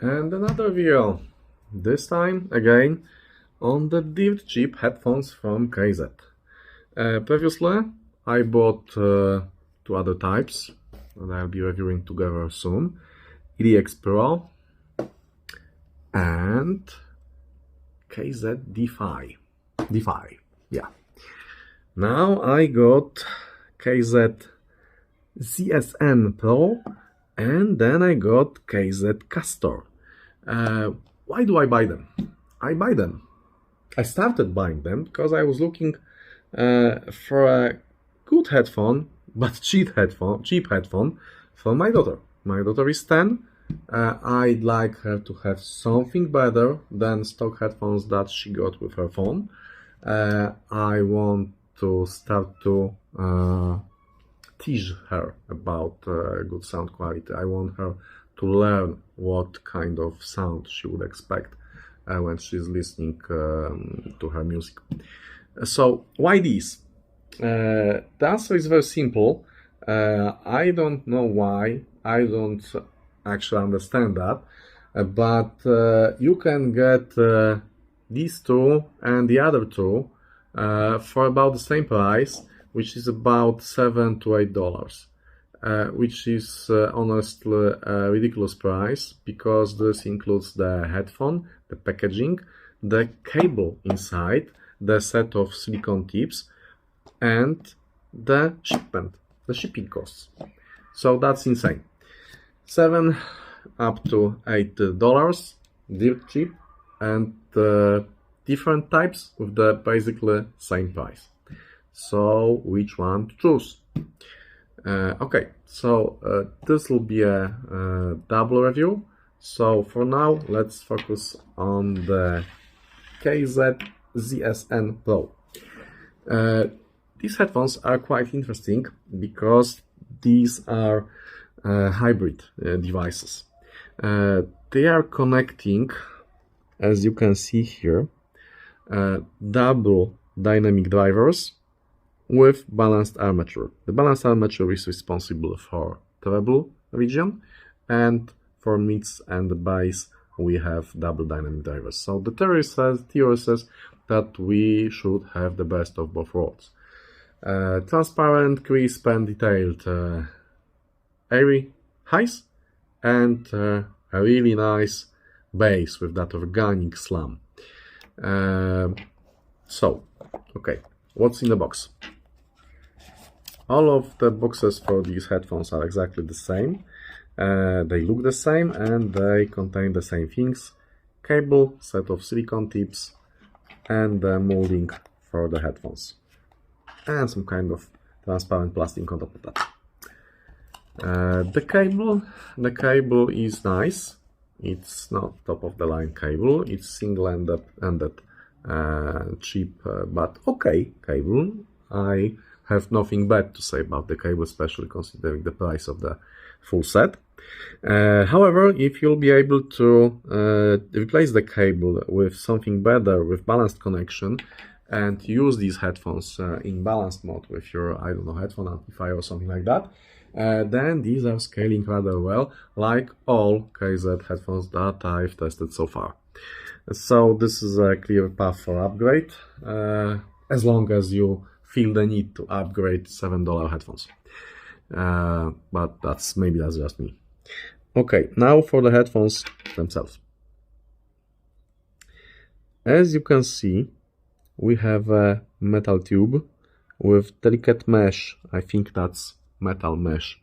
And another video, this time again on the dirt cheap headphones from KZ. Previously I bought two other types that I'll be reviewing together soon, ZSN PRO and KZ DeFi. Yeah. Now I got KZ ZSN PRO and then I got KZ Castor. Why do I buy them? I started buying them because I was looking for a good headphone, but cheap headphone for my daughter. My daughter is 10. I'd like her to have something better than stock headphones that she got with her phone. I want to start to teach her about good sound quality. I want her to learn what kind of sound she would expect when she's listening to her music. So why these? The answer is very simple. I don't know why. I don't actually understand that, but you can get these two and the other two for about the same price, which is about $7 to $8, which is honestly a ridiculous price because this includes the headphone, the packaging, the cable inside, the set of silicone tips, and the shipping costs. So that's insane. $7 up to $8, dirt cheap, and different types with the basically same price. So which one to choose? Okay, so this will be a double review. So for now, let's focus on the KZ ZSN PRO. These headphones are quite interesting because these are hybrid devices. They are connecting, as you can see here, double dynamic drivers with balanced armature. The balanced armature is responsible for treble region, and for mids and bass we have double dynamic drivers. So the theory says that we should have the best of both worlds. Transparent, crisp and detailed airy highs and a really nice bass with that organic slam. So, okay, what's in the box? All of the boxes for these headphones are exactly the same. They look the same and they contain the same things: cable, set of silicone tips, and the molding for the headphones, and some kind of transparent plastic on top of that. The cable is nice. It's not top of the line cable. It's single-ended, cheap, but okay cable. I have nothing bad to say about the cable, especially considering the price of the full set. However, if you'll be able to replace the cable with something better, with balanced connection, and use these headphones in balanced mode with your, I don't know, headphone amplifier or something like that, then these are scaling rather well, like all KZ headphones that I've tested so far. So this is a clear path for upgrade, as long as you feel the need to upgrade $7 headphones. But that's just me. Okay, now for the headphones themselves. As you can see, we have a metal tube with delicate mesh. I think that's metal mesh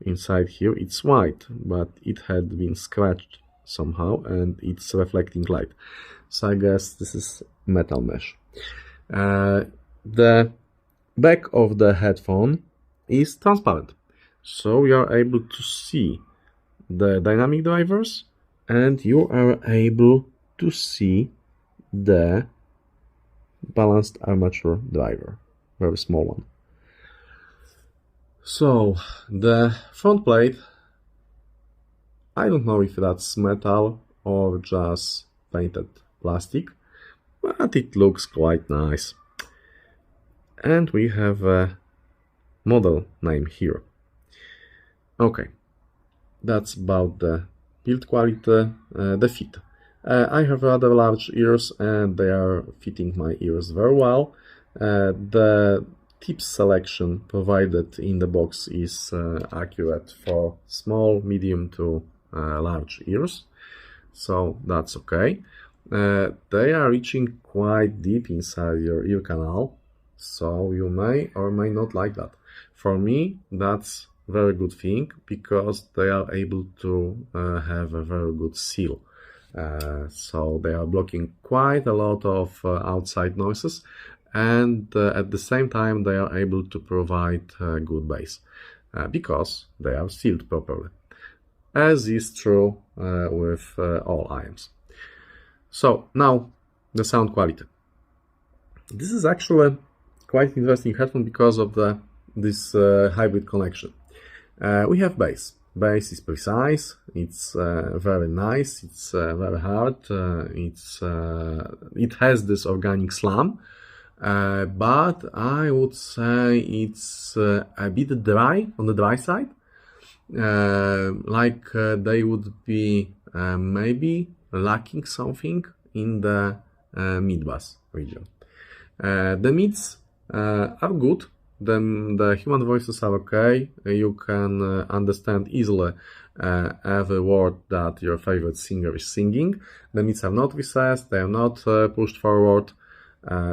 inside here. It's white, but it had been scratched somehow and it's reflecting light. So I guess this is metal mesh. The back of the headphone is transparent, so you are able to see the dynamic drivers and you are able to see the balanced armature driver, very small one. So the front plate, I don't know if that's metal or just painted plastic, but it looks quite nice. And we have a model name here. Okay, that's about the build quality, the fit. I have rather large ears and they are fitting my ears very well. The tip selection provided in the box is accurate for small, medium to large ears, so that's okay. They are reaching quite deep inside your ear canal, so you may or may not like that. For me, that's very good thing because they are able to have a very good seal. So they are blocking quite a lot of outside noises, and at the same time they are able to provide good bass because they are sealed properly, as is true with all IAMs. So now the sound quality. This is actually quite interesting headphone because of this hybrid connection. We have bass. Bass is precise, it's very nice, it's very hard, it has this organic slam, but I would say it's a bit dry, on the dry side, like they would be maybe lacking something in the mid-bass region. The mids are good. The human voices are okay. You can understand easily every word that your favorite singer is singing. The mids are not recessed, they are not pushed forward,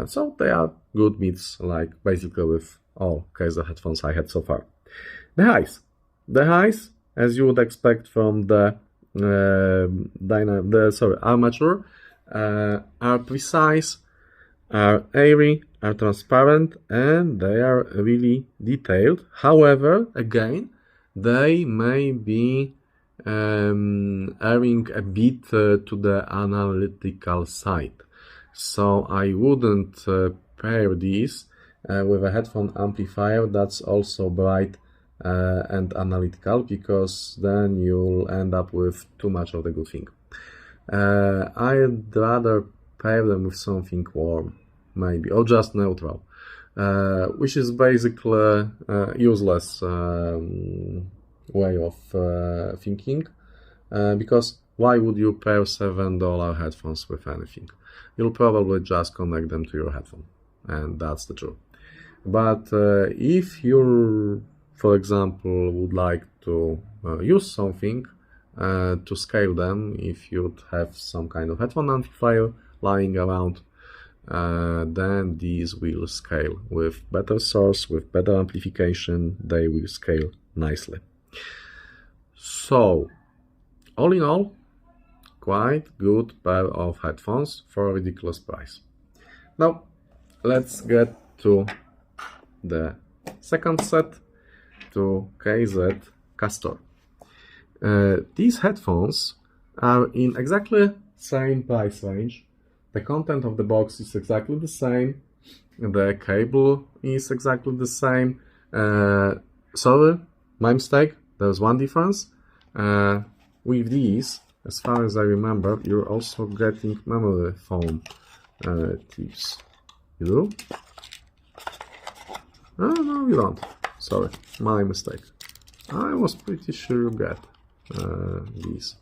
so they are good mids, like basically with all KZ headphones I had so far. The highs, as you would expect from the armature, are precise, are airy, are transparent, and they are really detailed. However, again, they may be erring a bit to the analytical side. So I wouldn't pair these with a headphone amplifier that's also bright and analytical, because then you'll end up with too much of the good thing. I'd rather pair them with something warm, maybe, or just neutral, which is basically a useless way of thinking, because why would you pair $7 headphones with anything? You'll probably just connect them to your headphone, and that's the truth. But if you, for example, would like to use something to scale them, if you'd have some kind of headphone amplifier lying around, then these will scale with better source, with better amplification. They will scale nicely. So, all in all, quite good pair of headphones for a ridiculous price. Now, let's get to the second set, to KZ Castor. These headphones are in exactly same price range. The content of the box is exactly the same. The cable is exactly the same. Sorry, my mistake. There's one difference. With these, as far as I remember, you're also getting memory foam tips. You do? Oh, no, you don't. Sorry, my mistake. I was pretty sure you get these.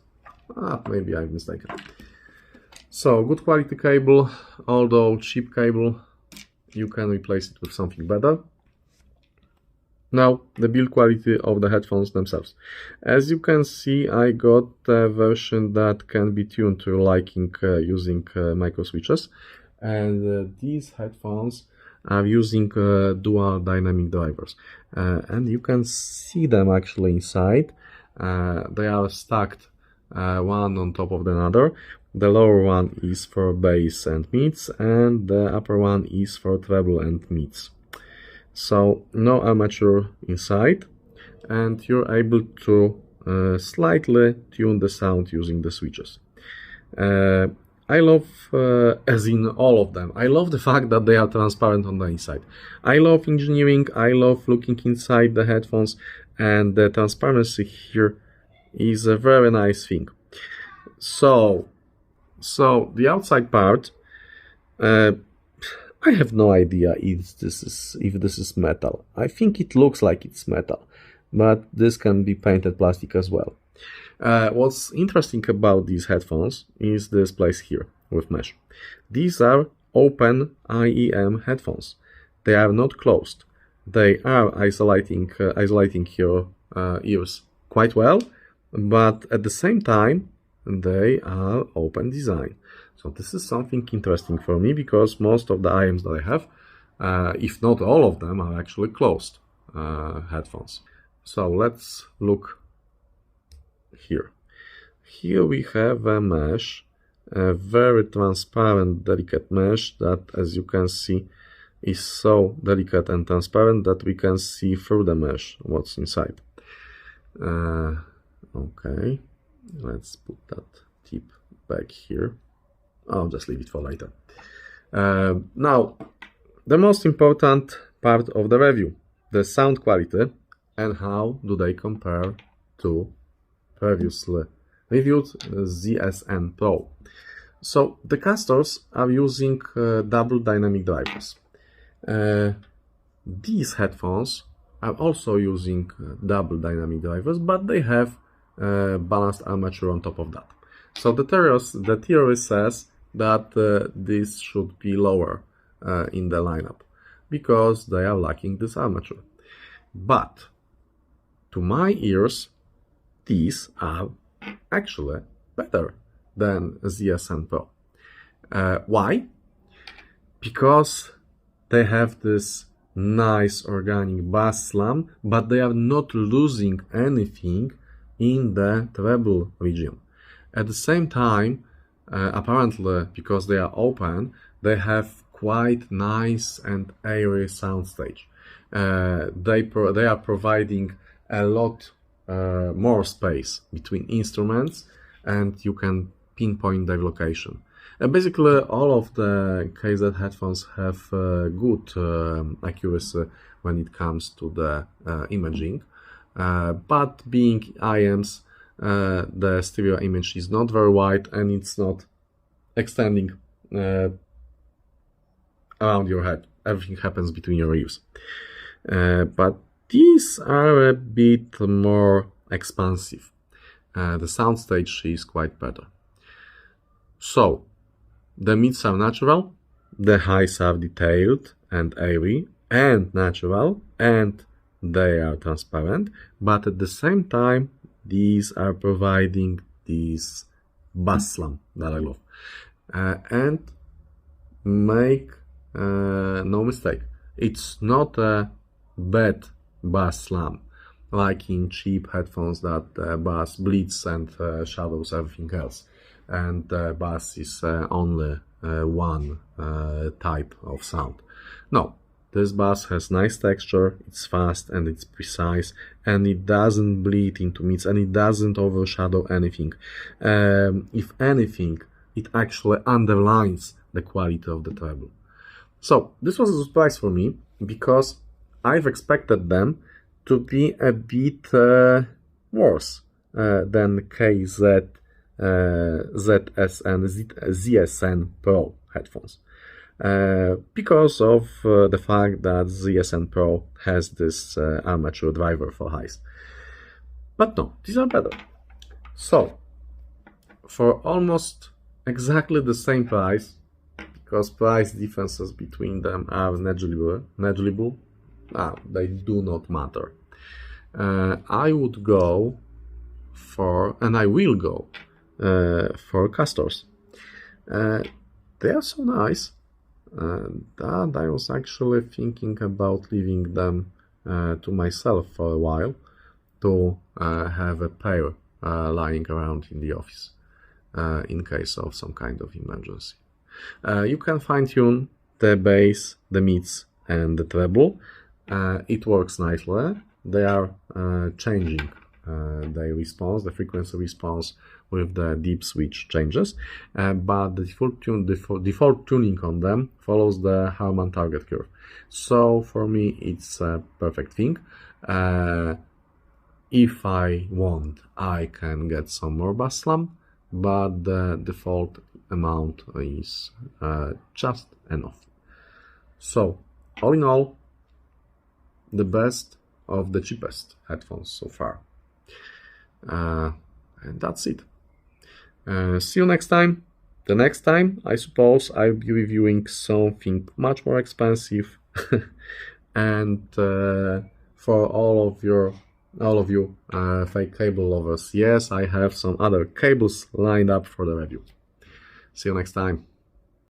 Maybe I'm mistaken. So, good quality cable, although cheap cable, you can replace it with something better. Now, the build quality of the headphones themselves. As you can see, I got a version that can be tuned to your liking using micro switches, and these headphones are using dual dynamic drivers, and you can see them actually inside. They are stacked one on top of another. The lower one is for bass and mids, and the upper one is for treble and mids. So no armature inside, and you're able to slightly tune the sound using the switches. I love, as in all of them, I love the fact that they are transparent on the inside. I love engineering, I love looking inside the headphones, and the transparency here is a very nice thing. So the outside part, I have no idea if this is metal. I think it looks like it's metal, but this can be painted plastic as well. What's interesting about these headphones is this place here with mesh. These are open IEM headphones. They are not closed. They are isolating your ears quite well, but at the same time they are open design. So this is something interesting for me, because most of the IEMs that I have, if not all of them, are actually closed headphones. So let's look here. Here we have a mesh, a very transparent, delicate mesh that, as you can see, is so delicate and transparent that we can see through the mesh what's inside. Okay, let's put that tip back here. I'll just leave it for later. Now, the most important part of the review, the sound quality and how do they compare to previously reviewed ZSN PRO. So the Castors are using double dynamic drivers. These headphones are also using double dynamic drivers, but they have balanced armature on top of that. So the theory says that this should be lower in the lineup because they are lacking this armature. But to my ears, these are actually better than ZSN PRO. Why? Because they have this nice organic bass slam, but they are not losing anything in the treble region. At the same time, apparently, because they are open, they have quite nice and airy soundstage. They are providing a lot more space between instruments, and you can pinpoint their location. Basically, all of the KZ headphones have good accuracy when it comes to the imaging, but being IEMs, the stereo image is not very wide and it's not extending around your head. Everything happens between your ears. But these are a bit more expansive. The soundstage is quite better. So, the mids are natural, the highs are detailed and airy and natural, and they are transparent, but at the same time, these are providing this bass slam that I love. And make no mistake, it's not a bad bass slam like in cheap headphones that bass bleeds and shadows everything else, and bass is only one type of sound. No, this bass has nice texture, it's fast and it's precise, and it doesn't bleed into mids and it doesn't overshadow anything. If anything, it actually underlines the quality of the treble. So this was a surprise for me because I've expected them to be a bit worse than KZ ZSN PRO headphones, because of the fact that ZSN PRO has this armature driver for highs. But no, these are better. So, for almost exactly the same price, because price differences between them are negligible, they do not matter. I would go for, and I will go for Castors. They are so nice that I was actually thinking about leaving them to myself for a while to have a pair lying around in the office in case of some kind of emergency. You can fine-tune the bass, the mids and the treble. It works nicely. They are changing their response, the frequency response with the deep switch changes, but the default tuning on them follows the Harman target curve. So for me, it's a perfect thing. If I want, I can get some more bass slam, but the default amount is just enough. So all in all, the best of the cheapest headphones so far. And that's it. See you next time. The next time, I suppose, I'll be reviewing something much more expensive. And for all of you fake cable lovers, yes, I have some other cables lined up for the review. See you next time.